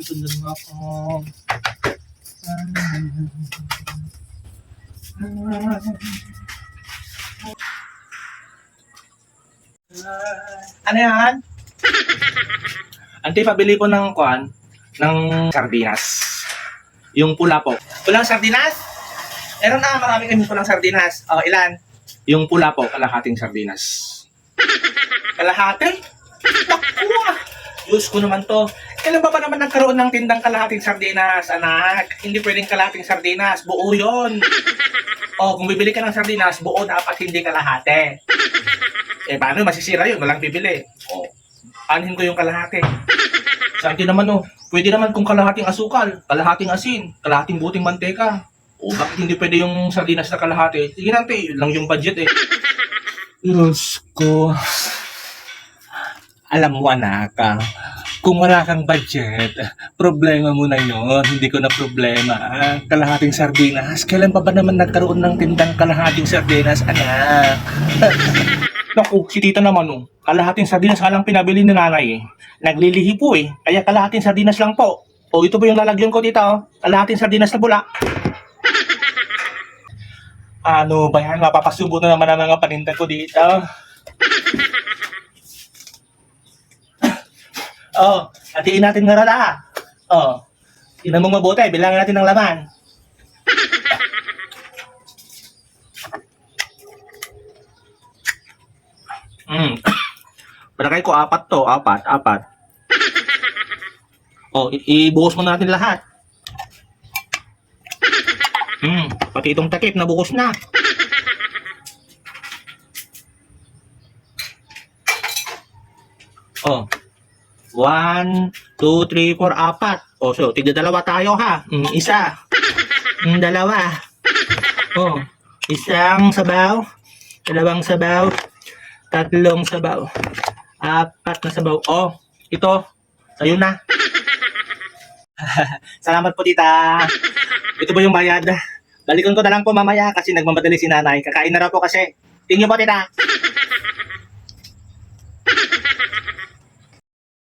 Sundan mo ako. Ano yan? Ante, pabili po ng kuan, ng sardinas. Yung pula po. Pulang sardinas? Meron na, marami kami pulang sardinas. O, ilan? Yung pula po, kalahating sardinas. Kalahati? Naku ah! Diyos ko naman to. Kailan ba naman nagkaroon ng tindang kalahating sardinas, anak? Hindi pwedeng kalahating sardinas. Buo yun. O, kung bibili ka ng sardinas, buo dapat hindi kalahati. Eh, paano? Masisira yun. Walang bibili. O, anin ko yung kalahati. Saan naman oh? Pwede naman kung kalahating asukal, kalahating asin, kalahating buting manteka. O, bakit hindi pwede yung sardinas na kalahati? Sige natin, yun lang yung budget eh. Diyos ko. Alam mo anak, kung wala kang budget, problema mo na yun. Hindi ko na problema. Kalahating sardinas. Kailan pa ba naman nagkaroon ng tindang kalahating sardinas, anak? Naku, si tita naman oh. Kalahating sardinas nga lang pinabili ni nanay eh. Naglilihi po eh. Kaya kalahating sardinas lang po. O ito po yung lalagyan ko tita oh. Kalahating sardinas na bula. Ano ba yan? Mapapasubo na naman ang mga paninda ko dito. Oh, hatiin natin nga rala. Oh, tingnan mo mabuti. Bilangin natin ng laman. Palagay ko apat to. Apat. Oh, ibuhos mo natin lahat. Pati itong takip nabuhos na. Oh. 1, 2, 3, 4, 4. Oh, so, tigda-dalawa tayo ha. Isa. Dalawa. Oh, isang sabaw. Dalawang sabaw. Tatlong sabaw. Apat na sabaw. Oh, ito. Sa'yo na. Salamat po, tita. Ito ba yung bayad? Balikan ko na lang po mamaya kasi nagmamadali si nanay. Kakain na raw po kasi. Tingin po, tita.